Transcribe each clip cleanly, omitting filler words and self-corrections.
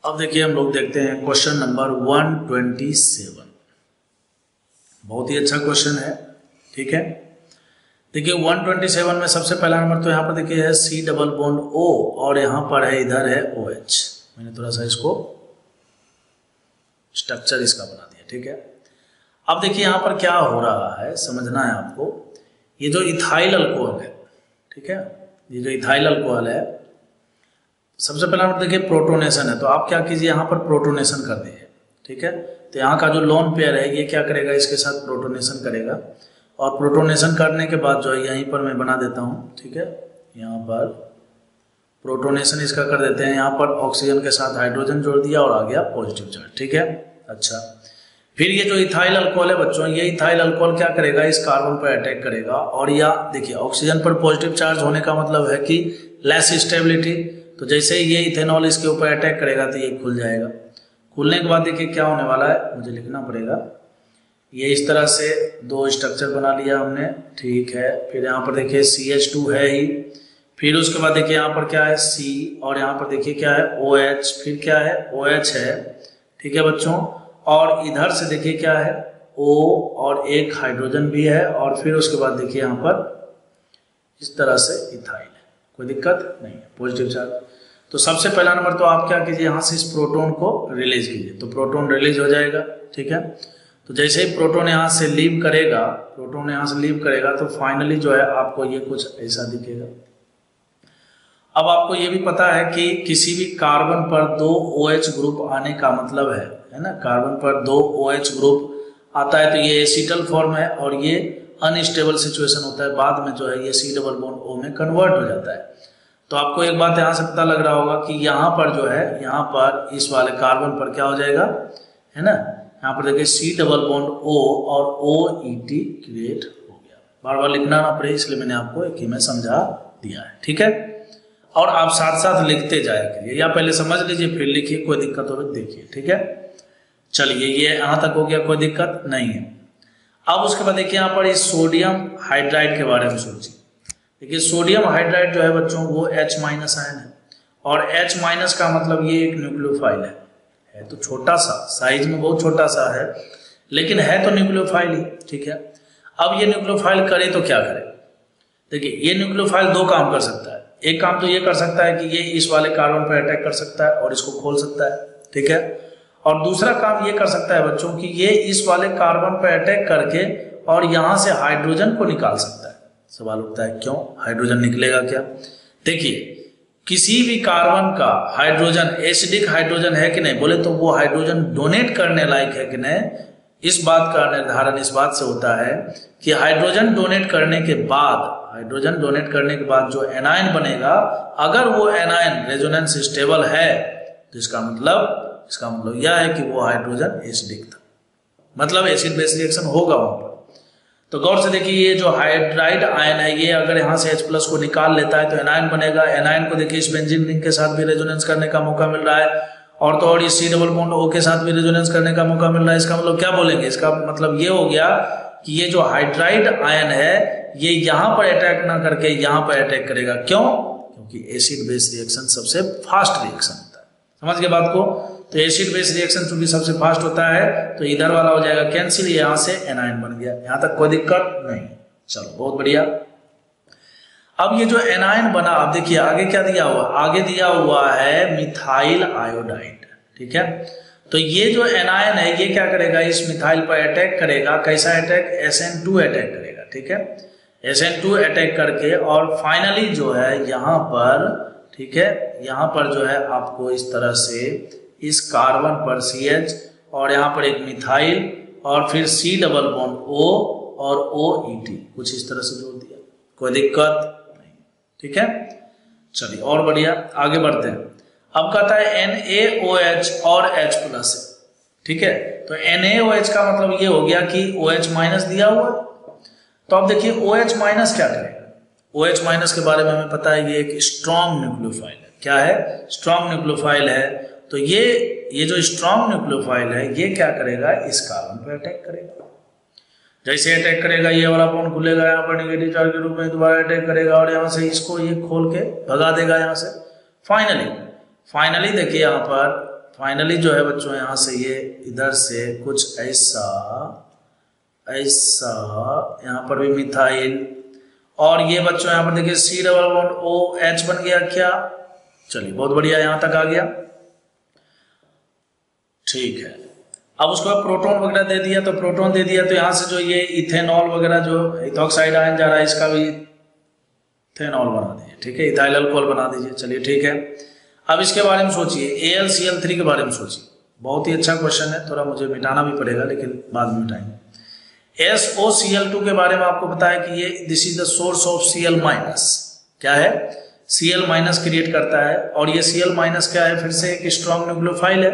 अब देखिए हम लोग देखते हैं क्वेश्चन नंबर 127। बहुत ही अच्छा क्वेश्चन है, ठीक है। देखिए 127 में सबसे पहला नंबर तो यहाँ पर देखिए है C डबल बॉन्ड O और यहाँ पर है इधर है OH। मैंने थोड़ा सा इसको स्ट्रक्चर इसका बना दिया, ठीक है। अब देखिए यहाँ पर क्या हो रहा है समझना है आपको। ये जो इथाइल अल्कोहल है, ठीक है, ये जो इथाइल अल्कोहल है, सबसे पहला नंबर देखिए प्रोटोनेशन है, तो आप क्या कीजिए यहाँ पर प्रोटोनेशन कर दीजिए, ठीक है। तो यहाँ का जो लोन पेयर है ये क्या करेगा, इसके साथ प्रोटोनेशन करेगा और प्रोटोनेशन करने के बाद जो है यहीं पर मैं बना देता हूँ, ठीक है। यहाँ पर प्रोटोनेशन इसका कर देते हैं, यहाँ पर ऑक्सीजन के साथ हाइड्रोजन जोड़ दिया और आ गया पॉजिटिव चार्ज, ठीक है। अच्छा, फिर ये जो इथाइल अल्कोहल है बच्चों, ये इथाइल अल्कोहल क्या करेगा, इस कार्बन पर अटैक करेगा और या देखिए ऑक्सीजन पर पॉजिटिव चार्ज होने का मतलब है कि लेस स्टेबिलिटी। तो जैसे ही ये इथेनॉल इसके ऊपर अटैक करेगा तो ये खुल जाएगा। खुलने के बाद देखिए क्या होने वाला है, मुझे लिखना पड़ेगा। ये इस तरह से दो स्ट्रक्चर बना लिया हमने, ठीक है। फिर यहाँ पर देखिए CH2 है ही, फिर उसके बाद देखिए यहाँ पर क्या है C और यहाँ पर देखिए क्या है OH, फिर क्या है OH है, ठीक है बच्चों। और इधर से देखिए क्या है O और एक हाइड्रोजन भी है और फिर उसके बाद देखिए यहाँ पर इस तरह से इथाइल है, कोई दिक्कत नहीं है, पॉजिटिव चार्ज। तो सबसे पहला नंबर तो आप क्या कीजिए, यहाँ से इस प्रोटॉन को रिलीज कीजिए, तो प्रोटॉन रिलीज हो जाएगा, ठीक है। तो जैसे ही प्रोटॉन यहाँ से लीव करेगा, प्रोटॉन यहाँ से लीव करेगा तो फाइनली जो है आपको ये कुछ ऐसा दिखेगा। अब आपको ये भी पता है कि किसी भी कार्बन पर दो OH ग्रुप आने का मतलब है ना, कार्बन पर दो OH ग्रुप आता है तो ये एसिटल फॉर्म है और ये अनस्टेबल सिचुएशन होता है, बाद में जो है ये C डबल बॉन्ड O में कन्वर्ट हो जाता है। तो आपको एक बात यहाँ से पता लग रहा होगा कि यहाँ पर जो है, यहाँ पर इस वाले कार्बन पर क्या हो जाएगा, है ना, यहाँ पर देखिए C डबल बॉन्ड O और OET क्रिएट हो गया। बार बार लिखना ना पड़े इसलिए मैंने आपको एक ही में समझा दिया है, ठीक है। और आप साथ साथ लिखते जाया करिए, या पहले समझ लीजिए फिर लिखिए, कोई दिक्कत हो तो देखिए, ठीक है। चलिए ये यहाँ तक हो गया, कोई दिक्कत नहीं है। अब उसके बाद देखिए यहाँ पर इस सोडियम हाइड्राइड के बारे में सोचिए। देखिए सोडियम हाइड्राइड जो है बच्चों वो H- आयन है और H- का मतलब ये एक न्यूक्लियोफाइल है तो छोटा सा, साइज में बहुत छोटा सा है लेकिन है तो न्यूक्लियोफाइल ही, ठीक है। अब ये न्यूक्लियोफाइल करे तो क्या करे, देखिए ये न्यूक्लियोफाइल दो काम कर सकता है। एक काम तो ये कर सकता है कि ये इस वाले कार्बन पर अटैक कर सकता है और इसको खोल सकता है, ठीक है। और दूसरा काम ये कर सकता है बच्चों कि ये इस वाले कार्बन पर अटैक करके और यहाँ से हाइड्रोजन को निकाल सकता है। सवाल उठता है क्यों, हाइड्रोजन निकलेगा क्या। देखिए किसी भी कार्बन का हाइड्रोजन एसिडिक हाइड्रोजन है कि नहीं, बोले तो वो हाइड्रोजन डोनेट करने लायक है कि नहीं, इस बात का निर्धारण इस बात से होता है कि हाइड्रोजन डोनेट करने के बाद जो एनायन बनेगा, अगर वो एनायन रेजोनेंस स्टेबल है तो इसका मतलब यह है कि वो हाइड्रोजन एसिडिक था, मतलब एसिड बेस रिएक्शन होगा वहां पर। तो गौर से देखिए ये जो हाइड्राइड आयन है ये अगर यहाँ से H+ को निकाल लेता है तो एनायन बनेगा। एनायन को देखिए इस बेंजीन रिंग के साथ भी रेजोनेंस करने का मौका मिल रहा है और तो और इस C डबल बॉन्ड O के साथ भी रेजोनेंस करने का मौका मिल रहा है। इसका मतलब क्या बोलेंगे, इसका मतलब ये हो गया कि ये जो हाइड्राइड आयन है ये यहाँ पर अटैक ना करके यहाँ पर अटैक करेगा। क्यों, क्योंकि एसिड बेस रिएक्शन सबसे फास्ट रिएक्शन होता है, समझ गए बात को। तो एसिड बेस रिएक्शन चूंकि सबसे फास्ट होता है तो इधर वाला हो जाएगा कैंसिल, यहाँ से एनायन बन गया, यहाँ तक कोई दिक्कत नहीं। चलो बहुत बढ़िया। अब ये जो एनायन बना, अब देखिए आगे क्या दिया हुआ, आगे दिया हुआ है मिथाइल आयोडाइड, ठीक है। तो ये जो एनायन है ये क्या करेगा, इस मिथाइल पर अटैक करेगा। कैसा अटैक, SN2 अटैक करेगा, ठीक है। SN2 अटैक करके और फाइनली जो है यहाँ पर, ठीक है, यहाँ पर जो है आपको इस तरह से इस कार्बन पर CH और यहाँ पर एक मिथाइल और फिर C डबल बॉन्ड O और OET कुछ इस तरह से जोड़ दिया, कोई दिक्कत नहीं, ठीक है। चलिए और बढ़िया आगे बढ़ते हैं। अब कहता है NaOH और H+, ठीक है। तो NaOH का मतलब ये हो गया कि OH- दिया हुआ। तो अब देखिए OH- क्या करेगा, OH- के बारे में हमें पता है ये एक स्ट्रॉन्ग न्यूक्लियोफाइल है। क्या है, स्ट्रॉन्ग न्यूक्लियोफाइल है। तो ये जो स्ट्रॉन्ग न्यूक्लियोफाइल है ये क्या करेगा, इस कार्बन पर अटैक करेगा। जैसे अटैक करेगा ये वाला बॉन्ड खुलेगा, यहाँ पर नेगेटिव चार्ज के रूप में दोबारा अटैक करेगा और यहाँ से इसको ये खोल के भगा देगा यहाँ से। फाइनली देखिए यहाँ पर फाइनली जो है बच्चों यहाँ से ये इधर से कुछ ऐसा यहाँ पर भी मिथाइल, और ये बच्चों यहाँ पर देखिए C डबल बॉन्ड OH बन गया क्या। चलिए बहुत बढ़िया, यहाँ तक आ गया, ठीक है। अब उसके बाद प्रोटॉन वगैरह दे दिया, तो प्रोटॉन दे दिया तो यहाँ से जो ये इथेनॉल वगैरह जो इथॉक्साइड आयन जा रहा है इसका भी इथेनॉल बना दीजिए, ठीक है, इथाइल अल्कोहल बना दीजिए। चलिए ठीक है, अब इसके बारे में सोचिए, AlCl3 के बारे में सोचिए, बहुत ही अच्छा क्वेश्चन है, थोड़ा मुझे मिटाना भी पड़ेगा लेकिन बाद में मिटाएंगे। SOCl2 के बारे में आपको पता है कि ये this is the source of Cl minus, क्या है, Cl माइनस क्रिएट करता है, और ये Cl माइनस क्या है, फिर से एक स्ट्रॉन्ग न्यूक्लियोफाइल है।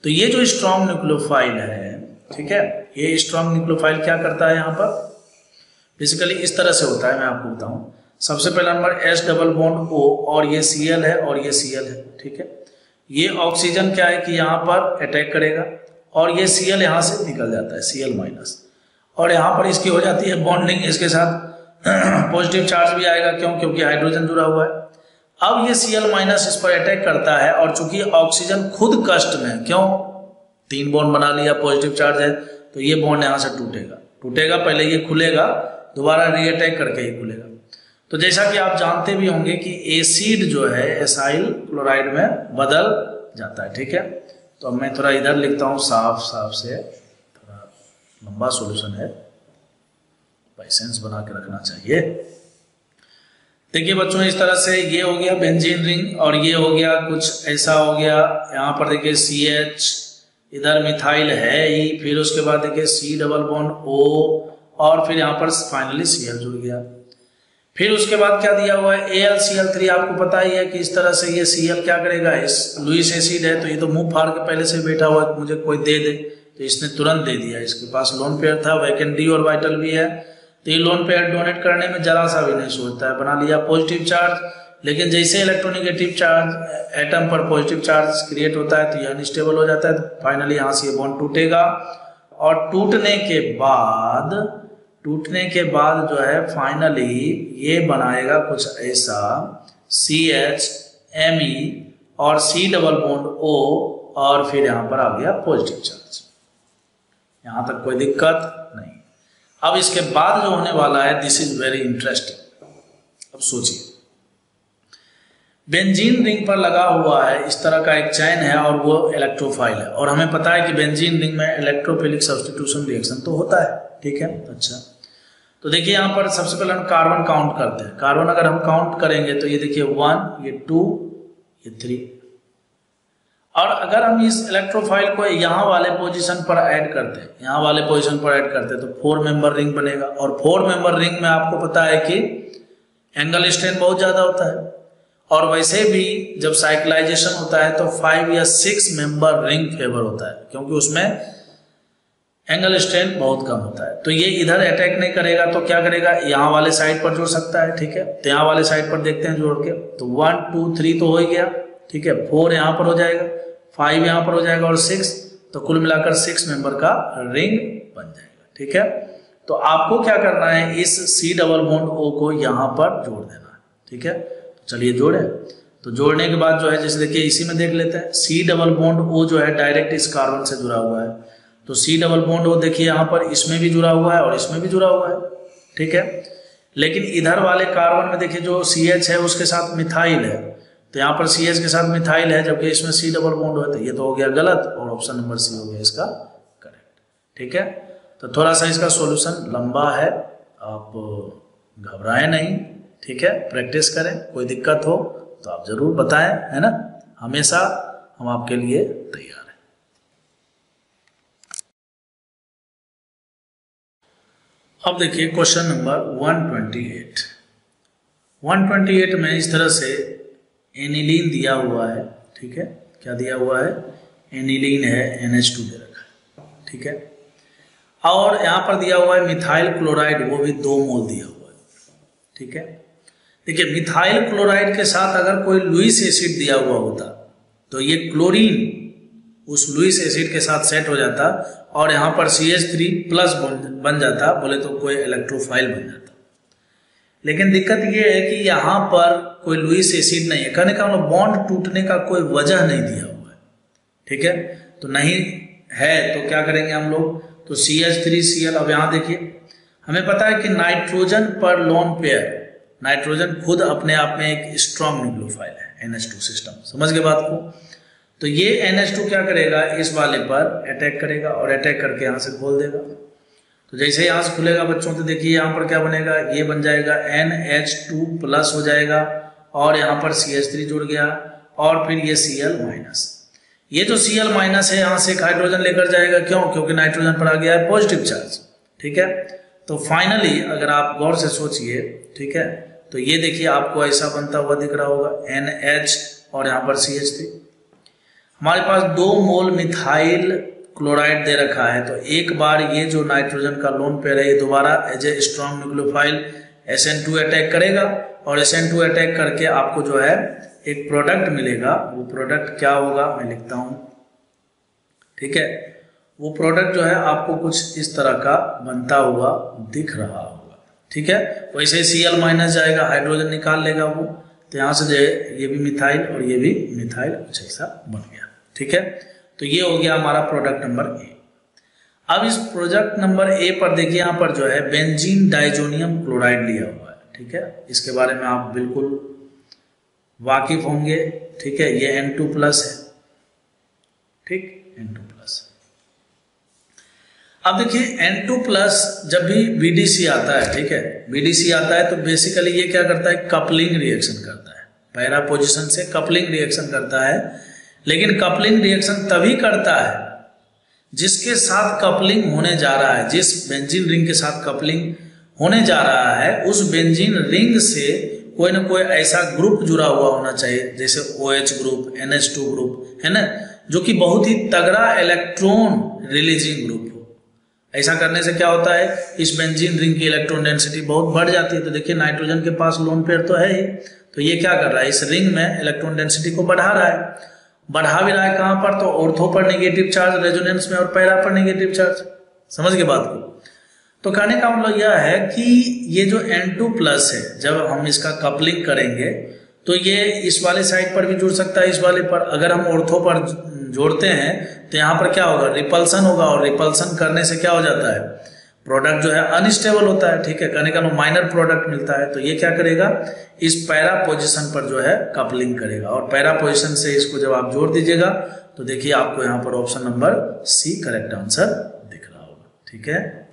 तो ये जो स्ट्रॉन्ग न्यूक्लियोफाइल है, ठीक है, ये स्ट्रॉन्ग न्यूक्लियोफाइल क्या करता है, यहाँ पर बेसिकली इस तरह से होता है, मैं आपको बताऊं। सबसे पहला number H double bond O, और ये Cl है और ये Cl है, ठीक है। ये ऑक्सीजन क्या है कि यहाँ पर अटैक करेगा, और ये Cl यहाँ से निकल जाता है, Cl माइनस, और यहाँ पर इसकी हो जाती है बॉन्डिंग, इसके साथ पॉजिटिव चार्ज भी आएगा, क्यों, क्योंकि हाइड्रोजन जुड़ा हुआ है। अब ये Cl माइनस इस पर अटैक करता है, और चूंकि ऑक्सीजन खुद कष्ट में, क्यों, 3 बॉन्ड बना लिया, पॉजिटिव चार्ज है, तो ये बॉन्ड यहाँ से टूटेगा, पहले ये खुलेगा, दोबारा रीअटैक करके ये खुलेगा। तो जैसा कि आप जानते भी होंगे कि एसिड जो है एसाइल क्लोराइड में बदल जाता है, ठीक है। तो अब मैं थोड़ा इधर लिखता हूँ साफ से, थोड़ा लंबा सॉल्यूशन है, पेशेंस बना के रखना चाहिए। देखिए बच्चों, इस तरह से ये हो गया बेंजीन रिंग, और ये हो गया कुछ ऐसा हो गया, यहाँ पर देखिए CH, इधर मिथाइल है ही, फिर उसके बाद देखिए C डबल बॉन्ड O, और फिर यहाँ पर फाइनली Cl जुड़ गया। फिर उसके बाद क्या दिया हुआ है, AlCl3, आपको पता ही है कि इस तरह से ये Cl क्या करेगा, इस लुईस एसिड है, तो ये तो मुंह फाड़ के पहले से बैठा हुआ है, मुझे कोई दे दे, तो इसने तुरंत दे दिया, इसके पास लोन पेयर था, वैकेंट D और वाइटल भी है, तो ये लोन पेयर डोनेट करने में जरा सा भी नहीं सोचता है, बना लिया पॉजिटिव चार्ज। लेकिन जैसे इलेक्ट्रोनिगेटिव चार्ज एटम पर पॉजिटिव चार्ज क्रिएट होता है तो ये अनस्टेबल हो जाता है, तो फाइनली यहाँ से ये बॉन्ड टूटेगा, और टूटने के बाद जो है फाइनली ये बनाएगा कुछ ऐसा CH Me और C डबल बॉन्ड O, और फिर यहाँ पर आ गया पॉजिटिव चार्ज। यहाँ तक कोई दिक्कत नहीं। अब इसके बाद जो होने वाला है, दिस इज वेरी इंटरेस्टिंग। अब सोचिए, बेंजीन रिंग पर लगा हुआ है इस तरह का एक चैन है, और वो इलेक्ट्रोफाइल है, और हमें पता है कि बेंजीन रिंग में इलेक्ट्रोफिलिक सब्स्टिट्यूशन रिएक्शन तो होता है, ठीक है। अच्छा, तो देखिए यहाँ पर सबसे पहले हम कार्बन काउंट करते हैं। कार्बन अगर हम काउंट करेंगे तो ये देखिए 1, ये 2, ये 3, और अगर हम इस इलेक्ट्रोफाइल को यहाँ वाले पोजीशन पर ऐड करते हैं, तो 4 मेंबर रिंग बनेगा, और 4 मेंबर रिंग में आपको पता है कि एंगल स्ट्रेन बहुत ज्यादा होता है, और वैसे भी जब साइक्लाइजेशन होता है तो 5 या 6 मेंबर रिंग फेवर होता है, क्योंकि उसमें एंगल स्ट्रेन बहुत कम होता है। तो ये इधर अटैक नहीं करेगा, तो क्या करेगा, यहाँ वाले साइड पर जोड़ सकता है, ठीक है। तो यहाँ वाले साइड पर देखते हैं जोड़ के, तो 1 2 3 तो हो ही गया, ठीक है, 4 यहाँ पर हो जाएगा, 5 यहाँ पर हो जाएगा, और 6, तो कुल मिलाकर 6 मेंबर का रिंग बन जाएगा, ठीक है। तो आपको क्या करना है, इस C डबल बॉन्ड O को यहाँ पर जोड़ देना है, ठीक है। तो चलिए जोड़े, तो जोड़ने के बाद जो है, जैसे देखिए इसी में देख लेते हैं, C डबल बॉन्ड O जो है डायरेक्ट इस कार्बन से जुड़ा हुआ है, तो C डबल बॉन्ड O देखिए यहाँ पर इसमें भी जुड़ा हुआ है और इसमें भी जुड़ा हुआ है, ठीक है। लेकिन इधर वाले कार्बन में देखिए जो CH है उसके साथ मिथाइल है, तो यहाँ पर CH के साथ मिथाइल है, जबकि इसमें C डबल बॉन्ड है, तो ये तो हो गया गलत, और ऑप्शन नंबर C हो गया इसका करेक्ट, ठीक है। तो थोड़ा सा इसका सॉल्यूशन लंबा है, आप घबराएं नहीं, ठीक है, प्रैक्टिस करें, कोई दिक्कत हो तो आप जरूर बताएं, है ना, हमेशा हम आपके लिए तैयार हैं। अब देखिए क्वेश्चन नंबर 128 में इस तरह से एनिलीन दिया हुआ है, ठीक है, क्या दिया हुआ है, एनिलीन है, NH2 दे रखा है, ठीक है, और यहाँ पर दिया हुआ है मिथाइल क्लोराइड, वो भी 2 मोल दिया हुआ है, ठीक है। देखिए मिथाइल क्लोराइड के साथ अगर कोई लुईस एसिड दिया हुआ होता तो ये क्लोरीन उस लुईस एसिड के साथ सेट हो जाता, और यहाँ पर CH3 प्लस बन जाता, बोले तो कोई इलेक्ट्रोफाइल बन जाता। लेकिन दिक्कत ये है कि यहाँ पर कोई लुईस एसिड नहीं है, कहने का मतलब बॉन्ड टूटने का कोई वजह नहीं दिया हुआ है, ठीक है। तो नहीं है तो क्या करेंगे हम लोग, तो CH3Cl। अब यहां देखिए हमें पता है कि नाइट्रोजन पर लोन पेयर, नाइट्रोजन खुद अपने आप में एक स्ट्रॉन्ग न्यूक्लियोफाइल है NH2 सिस्टम, समझ गए बात को। तो ये NH2 क्या करेगा, इस वाले पर अटैक करेगा और अटैक करके यहाँ से खोल देगा। तो जैसे यहाँ से खुलेगा बच्चों, तो देखिए यहाँ पर क्या बनेगा, ये बन जाएगा NH2 प्लस हो जाएगा और यहाँ पर CH3 जुड़ गया और फिर ये Cl माइनस। ये जो Cl माइनस है यहाँ से एक हाइड्रोजन लेकर जाएगा, क्यों, क्योंकि नाइट्रोजन पर आ गया है पॉजिटिव चार्ज, ठीक है। तो फाइनली अगर आप गौर से सोचिए, ठीक है, तो ये देखिए आपको ऐसा बनता हुआ दिख रहा होगा NH और यहाँ पर CH3। हमारे पास 2 मोल मिथाइल क्लोराइड दे रखा है, तो एक बार ये जो नाइट्रोजन का लोन पेयर है ये दोबारा as a strong nucleophile SN2 attack करेगा और SN2 अटैक करके आपको जो है एक प्रोडक्ट मिलेगा। वो प्रोडक्ट क्या होगा मैं लिखता हूं, ठीक है। वो प्रोडक्ट जो है आपको कुछ इस तरह का बनता हुआ दिख रहा होगा, ठीक है। वैसे Cl माइनस जाएगा, हाइड्रोजन निकाल लेगा वो, तो यहां से जो है ये भी मिथाइल और ये भी मिथाइल कुछ ऐसा बन गया, ठीक है। तो ये हो गया हमारा प्रोडक्ट नंबर ए। अब इस प्रोडक्ट नंबर ए पर देखिए यहाँ पर जो है बेंजीन डाइजोनियम क्लोराइड लिया हुआ है, ठीक है। इसके बारे में आप बिल्कुल वाकिफ होंगे, ठीक है। ये N2 प्लस है, ठीक, N2 प्लस। अब देखिए N2 प्लस जब भी BDC आता है, ठीक है, BDC आता है तो बेसिकली ये क्या करता है, कपलिंग रिएक्शन करता है, पैरा पोजीशन से कपलिंग रिएक्शन करता है। लेकिन कपलिंग रिएक्शन तभी करता है जिसके साथ कपलिंग होने जा रहा है, जिस बेंजीन रिंग के साथ कपलिंग होने जा रहा है उस बेंजीन रिंग से कोई ना कोई ऐसा ग्रुप जुड़ा हुआ होना चाहिए, जैसे OH ग्रुप, NH2 ग्रुप, है ना, जो कि बहुत ही तगड़ा इलेक्ट्रॉन रिलीजिंग ग्रुप हो। ऐसा करने से क्या होता है, इस बेंजीन रिंग की इलेक्ट्रॉन डेंसिटी बहुत बढ़ जाती है। तो देखिए नाइट्रोजन के पास लोन पेयर तो है ही, तो ये क्या कर रहा है, इस रिंग में इलेक्ट्रॉन डेंसिटी को बढ़ा रहा है। बढ़ा भी रहा है कहां पर, तो ऑर्थो पर नेगेटिव चार्ज रेजोनेंस में और पैरा पर नेगेटिव चार्ज, समझ गए बात को। तो कहने का मतलब यह है कि ये जो N2 प्लस है, जब हम इसका कपलिंग करेंगे तो ये इस वाले साइड पर भी जुड़ सकता है, इस वाले पर। अगर हम ऑर्थो पर जोड़ते हैं तो यहाँ पर क्या होगा, रिपल्सन होगा, और रिपल्सन करने से क्या हो जाता है, प्रोडक्ट जो है अनस्टेबल होता है, ठीक है। कहने का माइनर प्रोडक्ट मिलता है। तो ये क्या करेगा, इस पैरा पोजीशन पर जो है कपलिंग करेगा, और पैरा पोजीशन से इसको जब आप जोड़ दीजिएगा तो देखिए आपको यहाँ पर option number C correct answer दिख रहा होगा, ठीक है।